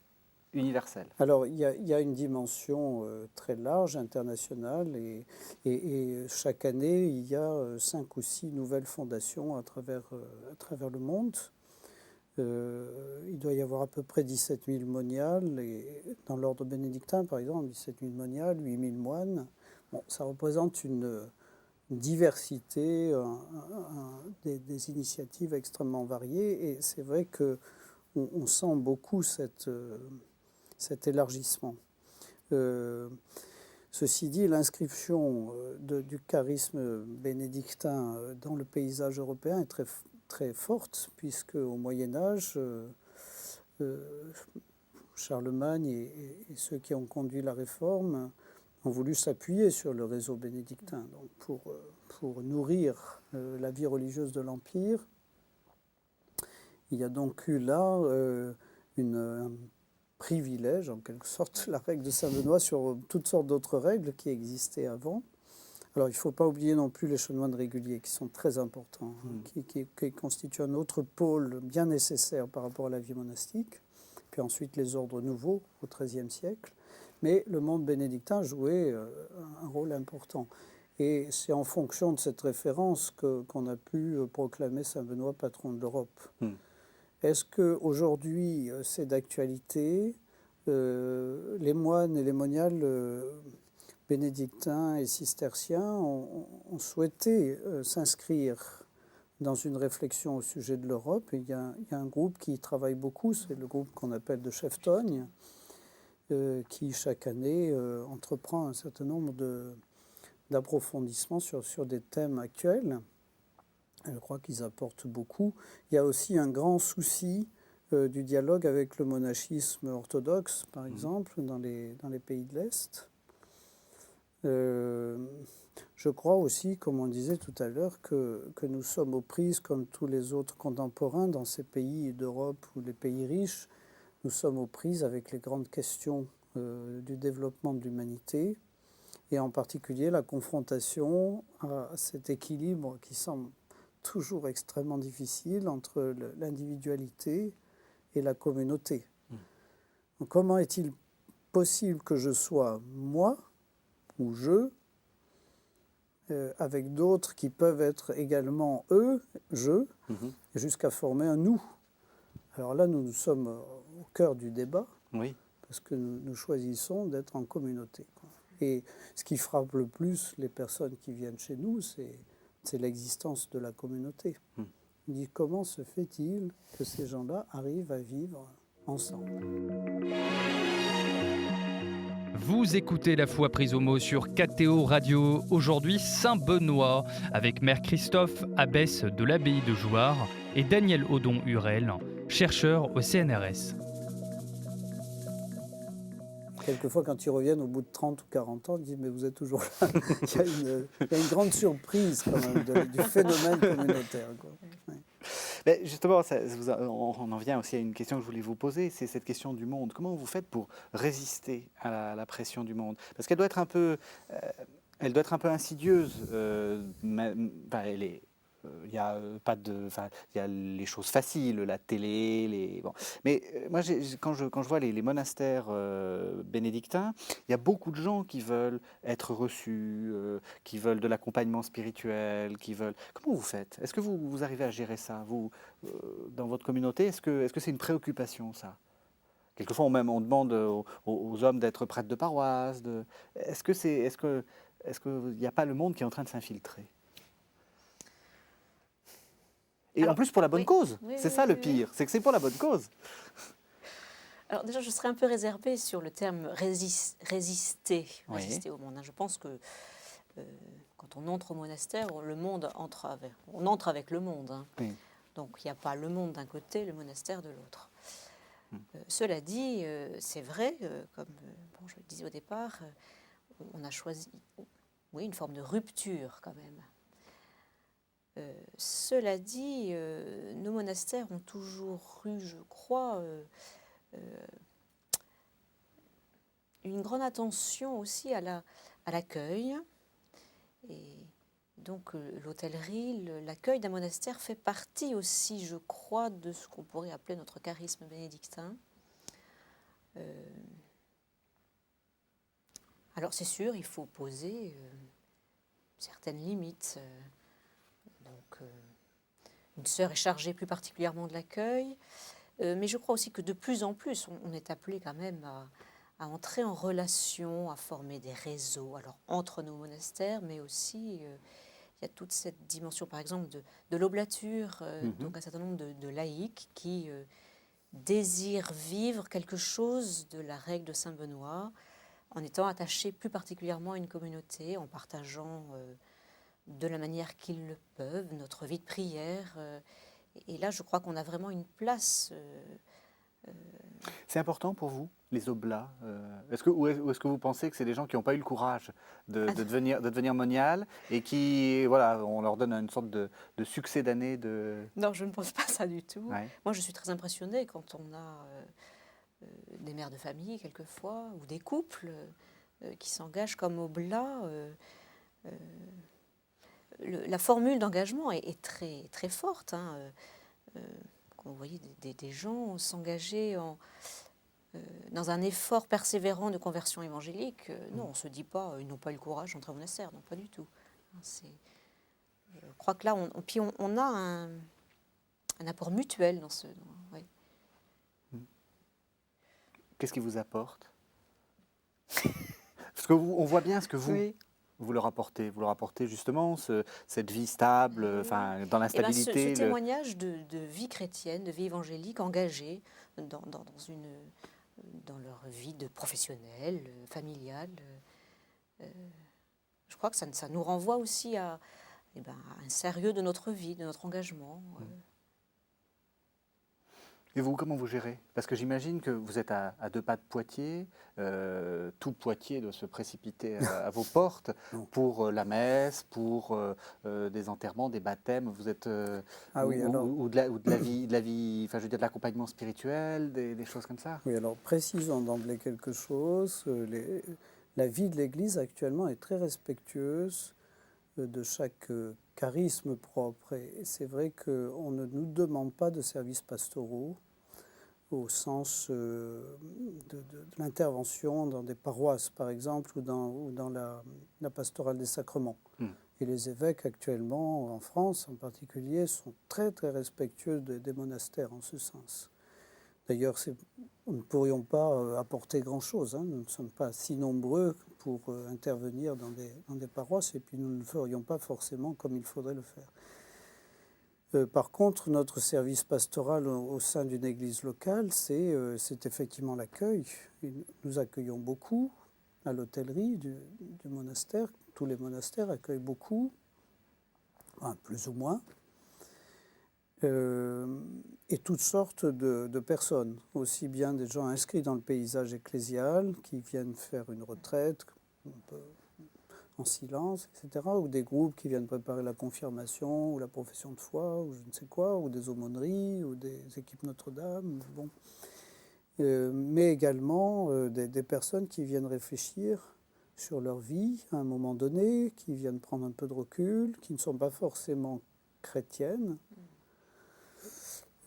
universelle. Alors, il y a une dimension très large, internationale, et chaque année, il y a 5 ou 6 nouvelles fondations à travers le monde. Il doit y avoir à peu près 17 000 moniales, et dans l'ordre bénédictin, par exemple, 17 000 moniales, 8 000 moines. Bon, ça représente une diversité, des initiatives extrêmement variées, et c'est vrai qu'on sent beaucoup cet élargissement. Ceci dit, l'inscription du charisme bénédictin dans le paysage européen est très, très forte, puisque au Moyen-Âge, Charlemagne et ceux qui ont conduit la réforme ont voulu s'appuyer sur le réseau bénédictin donc pour nourrir la vie religieuse de l'Empire. Il y a donc eu là un privilège, en quelque sorte, la règle de Saint-Benoît sur toutes sortes d'autres règles qui existaient avant. Alors, il ne faut pas oublier non plus les chanoines réguliers, qui sont très importants, qui constituent un autre pôle bien nécessaire par rapport à la vie monastique. Puis ensuite, les ordres nouveaux au XIIIe siècle. Mais le monde bénédictin jouait un rôle important. Et c'est en fonction de cette référence qu'on a pu proclamer Saint-Benoît patron de l'Europe. Est-ce qu'aujourd'hui, c'est d'actualité? Les moines et les moniales bénédictins et cisterciens ont souhaité s'inscrire dans une réflexion au sujet de l'Europe. Il y a un groupe qui travaille beaucoup, c'est le groupe qu'on appelle de Cheftogne, qui chaque année entreprend un certain nombre d'approfondissements sur des thèmes actuels. Je crois qu'ils apportent beaucoup. Il y a aussi un grand souci du dialogue avec le monachisme orthodoxe, par exemple, dans les pays de l'Est. Je crois aussi, comme on disait tout à l'heure, que nous sommes aux prises, comme tous les autres contemporains dans ces pays d'Europe ou les pays riches, nous sommes aux prises avec les grandes questions du développement de l'humanité, et en particulier la confrontation à cet équilibre qui semble toujours extrêmement difficile entre l'individualité et la communauté. Donc, comment est-il possible que je sois moi, ou avec d'autres qui peuvent être également eux, je, jusqu'à former un nous? Alors là, nous sommes au cœur du débat, parce que nous choisissons d'être en communauté. Et ce qui frappe le plus les personnes qui viennent chez nous, c'est l'existence de la communauté. On dit, comment se fait-il que ces gens-là arrivent à vivre ensemble? Vous écoutez La Foi prise au mot sur KTO Radio. Aujourd'hui, Saint-Benoît, avec Mère Christophe, abbesse de l'abbaye de Jouarre, et Daniel Odon-Hurel, chercheur au CNRS. Quelquefois, quand ils reviennent au bout de 30 ou 40 ans, ils disent « mais vous êtes toujours là ». Il y a une grande surprise quand même du phénomène communautaire. Ouais. Mais justement, on en vient aussi à une question que je voulais vous poser, c'est cette question du monde. Comment vous faites pour résister à la pression du monde? Parce qu'elle doit être un peu, insidieuse. Il y a il y a les choses faciles, la télé, Mais moi, quand je vois les monastères bénédictins, il y a beaucoup de gens qui veulent être reçus, qui veulent de l'accompagnement spirituel, qui veulent. Comment vous faites? Est-ce que vous arrivez à gérer ça, vous, dans votre communauté? Est-ce que c'est une préoccupation, ça? Quelquefois, on demande aux hommes d'être prêtres de paroisse. Est-ce qu'il n'y a pas le monde qui est en train de s'infiltrer? Et en plus pour la bonne cause. C'est ça le pire, c'est que c'est pour la bonne cause. Alors déjà, je serais un peu réservée sur le terme résister au monde. Je pense que quand on entre au monastère, on entre avec le monde. Donc il n'y a pas le monde d'un côté, le monastère de l'autre. Cela dit, c'est vrai, comme je le disais au départ, on a choisi une forme de rupture quand même. Cela dit, nos monastères ont toujours eu, je crois, une grande attention aussi à l'accueil. Et donc l'hôtellerie, l'accueil d'un monastère fait partie aussi, je crois, de ce qu'on pourrait appeler notre charisme bénédictin. Alors c'est sûr, il faut poser certaines limites. Une sœur est chargée plus particulièrement de l'accueil, mais je crois aussi que de plus en plus, on est appelé quand même à entrer en relation, à former des réseaux, alors entre nos monastères, mais aussi il y a toute cette dimension, par exemple, de l'oblature, donc un certain nombre de laïcs qui désirent vivre quelque chose de la règle de Saint-Benoît, en étant attachés plus particulièrement à une communauté, en partageant de la manière qu'ils le peuvent, notre vie de prière. Et là, je crois qu'on a vraiment une place. C'est important pour vous, les oblats ou est-ce que vous pensez que c'est des gens qui n'ont pas eu le courage de devenir moniales et qui, voilà, on leur donne une sorte de succès d'année Non, je ne pense pas ça du tout. Ouais. Moi, je suis très impressionnée quand on a des mères de famille, quelquefois, ou des couples qui s'engagent comme oblats. La formule d'engagement est très, très forte. Hein. Quand vous voyez des gens s'engager dans un effort persévérant de conversion évangélique, non, on ne se dit pas, ils n'ont pas eu le courage d'entrer au monastère, non, pas du tout. Je crois que là, on a un apport mutuel dans ce... Ouais. Qu'est-ce qui vous apporte? Parce qu'on voit bien ce que vous... Oui. Vous leur apportez justement cette vie stable, dans l'instabilité. Ce témoignage de vie chrétienne, de vie évangélique engagée dans leur vie de professionnelle, familiale. Je crois que ça nous renvoie aussi à un sérieux de notre vie, de notre engagement. Et vous, comment vous gérez? Parce que j'imagine que vous êtes à 2 pas de Poitiers, tout Poitiers doit se précipiter à vos portes pour la messe, pour des enterrements, des baptêmes. Vous êtes ou de la vie, enfin je veux dire de l'accompagnement spirituel, des choses comme ça. Oui, alors précisons d'emblée quelque chose. La vie de l'Église actuellement est très respectueuse de chaque charisme propre. Et c'est vrai qu'on ne nous demande pas de services pastoraux au sens de l'intervention dans des paroisses, par exemple, ou dans la pastorale des sacrements. Et les évêques actuellement, en France en particulier, sont très, très respectueux des monastères en ce sens. D'ailleurs, nous ne pourrions pas apporter grand-chose. Hein. Nous ne sommes pas si nombreux pour intervenir dans des paroisses, et puis nous ne le ferions pas forcément comme il faudrait le faire. Par contre, notre service pastoral au sein d'une église locale, c'est effectivement l'accueil. Nous accueillons beaucoup à l'hôtellerie du monastère. Tous les monastères accueillent beaucoup, plus ou moins. Et toutes sortes de personnes, aussi bien des gens inscrits dans le paysage ecclésial qui viennent faire une retraite en silence, etc., ou des groupes qui viennent préparer la confirmation ou la profession de foi, ou je ne sais quoi, ou des aumôneries, ou des équipes Notre-Dame, bon. Mais également des personnes qui viennent réfléchir sur leur vie à un moment donné, qui viennent prendre un peu de recul, qui ne sont pas forcément chrétiennes.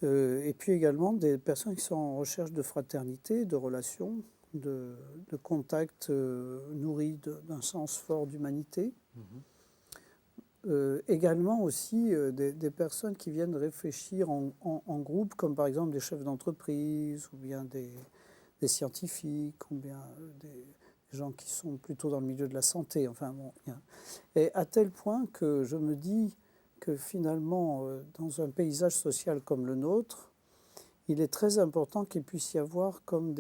Et puis également des personnes qui sont en recherche de fraternité, de relations, de contact nourri d'un sens fort d'humanité. Également aussi des personnes qui viennent réfléchir en groupe, comme par exemple des chefs d'entreprise, ou bien des scientifiques, ou bien des gens qui sont plutôt dans le milieu de la santé. Enfin, bon, et à tel point que je me dis que finalement, dans un paysage social comme le nôtre, il est très important qu'il puisse y avoir comme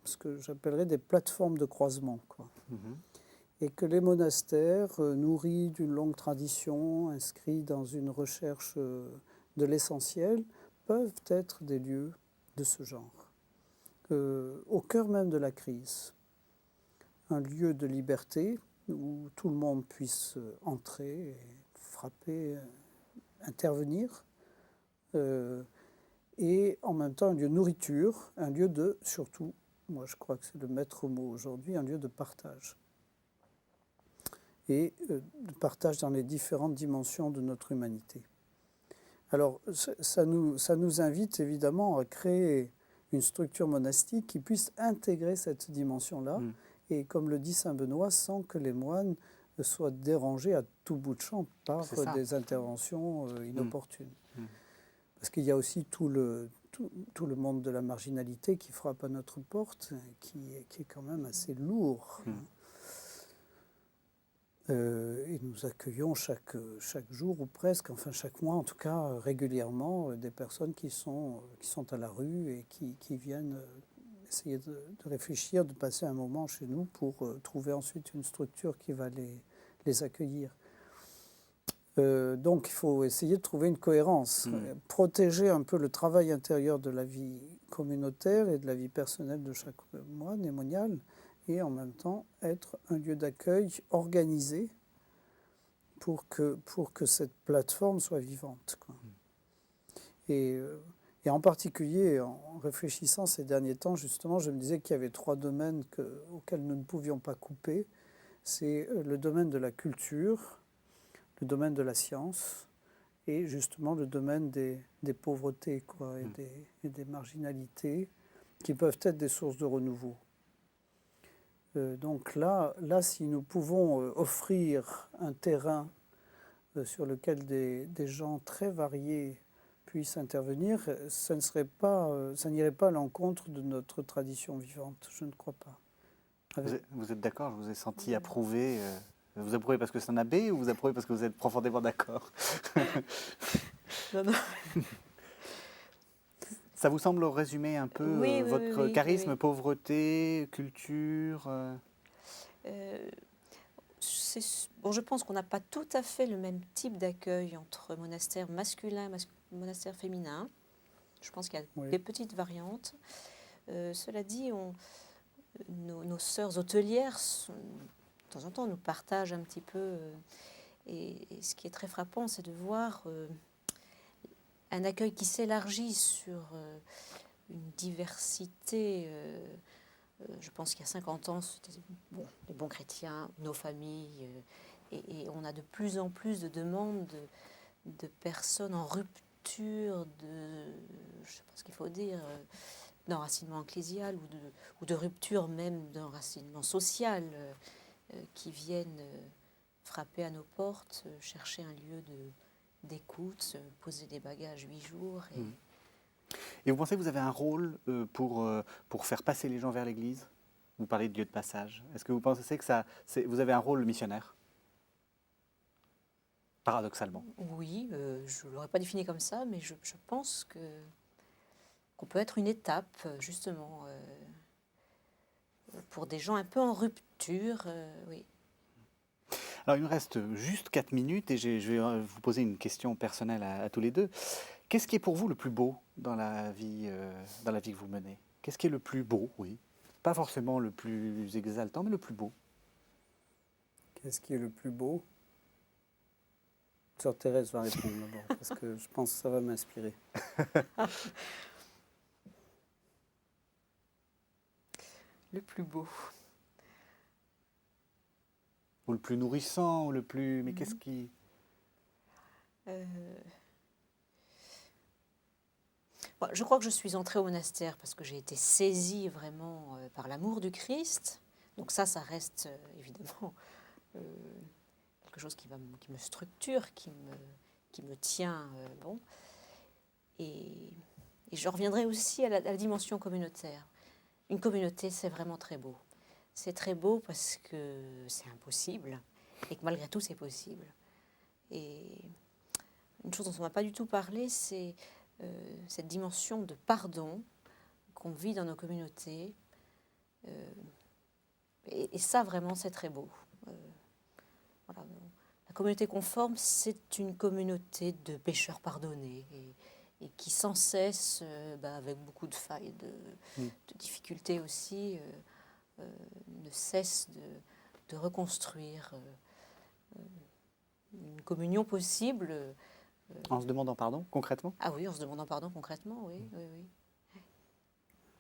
ce que j'appellerais des plateformes de croisement, quoi. Et que les monastères, nourris d'une longue tradition, inscrits dans une recherche de l'essentiel, peuvent être des lieux de ce genre. Au cœur même de la crise, un lieu de liberté où tout le monde puisse entrer et frapper, intervenir, et en même temps un lieu de nourriture, un lieu de, surtout, moi je crois que c'est le maître mot aujourd'hui, un lieu de partage. Et de partage dans les différentes dimensions de notre humanité. Alors ça nous invite évidemment à créer une structure monastique qui puisse intégrer cette dimension-là, et comme le dit saint Benoît, sans que les moines soient dérangés à tout bout de champ par des interventions inopportunes. Parce qu'il y a aussi tout le monde de la marginalité qui frappe à notre porte, qui est quand même assez lourd. Et nous accueillons chaque jour, ou presque, enfin chaque mois en tout cas, régulièrement, des personnes qui sont à la rue et qui viennent essayer de réfléchir, de passer un moment chez nous pour trouver ensuite une structure qui va les accueillir. Donc il faut essayer de trouver une cohérence, protéger un peu le travail intérieur de la vie communautaire et de la vie personnelle de chaque moine et monial, et en même temps être un lieu d'accueil organisé pour que cette plateforme soit vivante, quoi. Et en particulier, en réfléchissant ces derniers temps, justement, je me disais qu'il y avait 3 domaines auxquels nous ne pouvions pas couper. C'est le domaine de la culture, le domaine de la science et justement le domaine des pauvretés, quoi, et des marginalités qui peuvent être des sources de renouveau. Donc là, si nous pouvons offrir un terrain sur lequel des gens très variés puissent intervenir, ça n'irait pas à l'encontre de notre tradition vivante, je ne crois pas. Vous êtes d'accord? Je vous ai senti approuver. Vous approuvez parce que c'est un abbé ou vous approuvez parce que vous êtes profondément d'accord? Non, non. Ça vous semble résumer un peu votre charisme, pauvreté, culture Bon, je pense qu'on n'a pas tout à fait le même type d'accueil entre monastère masculin et monastère féminin. Je pense qu'il y a des petites variantes. Cela dit, nos sœurs hôtelières, de temps en temps, nous partagent un petit peu. Et ce qui est très frappant, c'est de voir un accueil qui s'élargit sur une diversité. Je pense qu'il y a 50 ans, c'était des bons chrétiens, nos familles. Et on a de plus en plus de demandes de personnes en rupture je ne sais pas ce qu'il faut dire, d'enracinement ecclésial ou de rupture même d'enracinement social qui viennent frapper à nos portes, chercher un lieu d'écoute, poser des bagages 8 jours. Et vous pensez que vous avez un rôle pour faire passer les gens vers l'Église? Vous parlez de lieu de passage. Est-ce que vous pensez que vous avez un rôle missionnaire? Paradoxalement. Oui, je ne l'aurais pas défini comme ça, mais je pense qu'on peut être une étape, justement, pour des gens un peu en rupture, oui. Alors, il me reste juste 4 minutes et je vais vous poser une question personnelle à tous les deux. Qu'est-ce qui est pour vous le plus beau dans la vie que vous menez? Qu'est-ce qui est le plus beau, oui? Pas forcément le plus exaltant, mais le plus beau. Qu'est-ce qui est le plus beau? Sœur Thérèse va répondre d'abord, parce que je pense que ça va m'inspirer. Le plus beau. Ou le plus nourrissant, ou le plus... Mais qu'est-ce qui... Bon, je crois que je suis entrée au monastère parce que j'ai été saisie vraiment par l'amour du Christ. Donc ça reste évidemment quelque chose qui me structure, qui me tient bon. Et je reviendrai aussi à la dimension communautaire. Une communauté, c'est vraiment très beau. C'est très beau parce que c'est impossible et que malgré tout, c'est possible. Et une chose dont on ne m'a pas du tout parlé, c'est cette dimension de pardon qu'on vit dans nos communautés. Et ça, vraiment, c'est très beau. Voilà. La communauté qu'on forme, c'est une communauté de pécheurs pardonnés et qui sans cesse, avec beaucoup de failles, de difficultés aussi, ne cesse de reconstruire une communion possible. En se demandant pardon, concrètement? Ah oui, en se demandant pardon concrètement, oui, oui.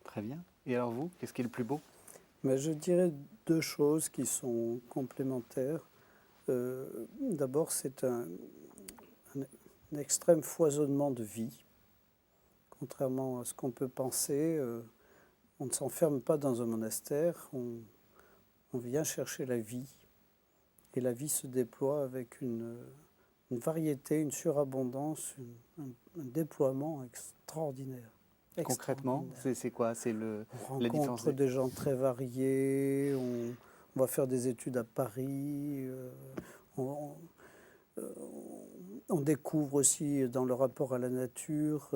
Très bien. Et alors vous, qu'est-ce qui est le plus beau? Mais je dirais 2 choses qui sont complémentaires. D'abord, c'est un extrême foisonnement de vie Contrairement à ce qu'on peut penser, on ne s'enferme pas dans un monastère, on vient chercher la vie. Et la vie se déploie avec une variété, une surabondance, un déploiement extraordinaire. Concrètement, c'est quoi? C'est On la différence rencontre des gens très variés, on va faire des études à Paris, on, on découvre aussi dans le rapport à la nature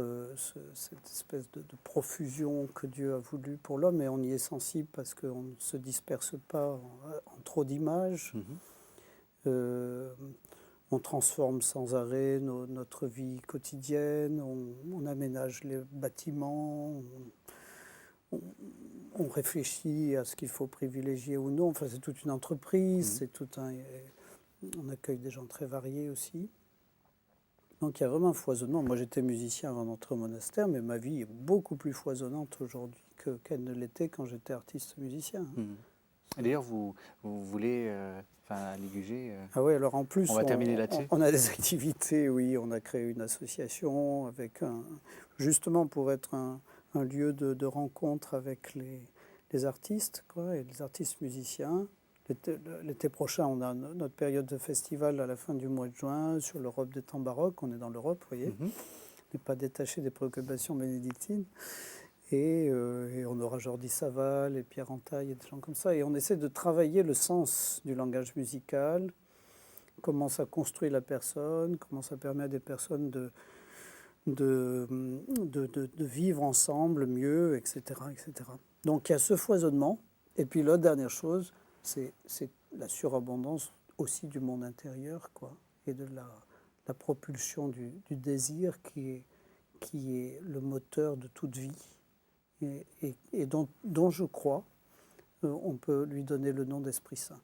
cette espèce de profusion que Dieu a voulu pour l'homme, et on y est sensible parce qu'on ne se disperse pas en trop d'images. On transforme sans arrêt notre vie quotidienne, on aménage les bâtiments, on réfléchit à ce qu'il faut privilégier ou non. Enfin, c'est toute une entreprise, on accueille des gens très variés aussi. Donc il y a vraiment un foisonnement. Moi j'étais musicien avant d'entrer au monastère, mais ma vie est beaucoup plus foisonnante aujourd'hui qu'elle ne l'était quand j'étais artiste musicien. Et d'ailleurs, vous voulez, à Ligugé, ah oui, alors en plus, on va terminer là-dessus. On a des activités, oui, on a créé une association avec justement pour être un lieu de rencontre avec les artistes, quoi, et les artistes musiciens. L'été prochain, on a notre période de festival à la fin du mois de juin sur l'Europe des temps baroques. On est dans l'Europe, vous voyez. On n'est pas détaché des préoccupations bénédictines. Et on aura Jordi Saval et Pierre Entaille et des gens comme ça. Et on essaie de travailler le sens du langage musical, comment ça construit la personne, comment ça permet à des personnes de vivre ensemble mieux, etc., etc. Donc il y a ce foisonnement. Et puis la dernière chose, c'est la surabondance aussi du monde intérieur, quoi, et de la propulsion du désir qui est le moteur de toute vie et dont je crois on peut lui donner le nom d'Esprit Saint.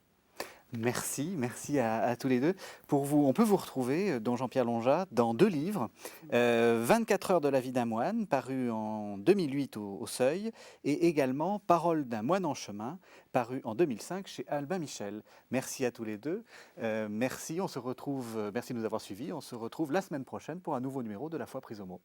Merci à tous les deux. Pour vous, on peut vous retrouver, dont Jean-Pierre Lonjat, dans 2 livres. 24 heures de la vie d'un moine, paru en 2008 au Seuil, et également Paroles d'un moine en chemin, paru en 2005 chez Albin Michel. Merci à tous les deux. Merci de nous avoir suivis. On se retrouve la semaine prochaine pour un nouveau numéro de La Foi prise au mot.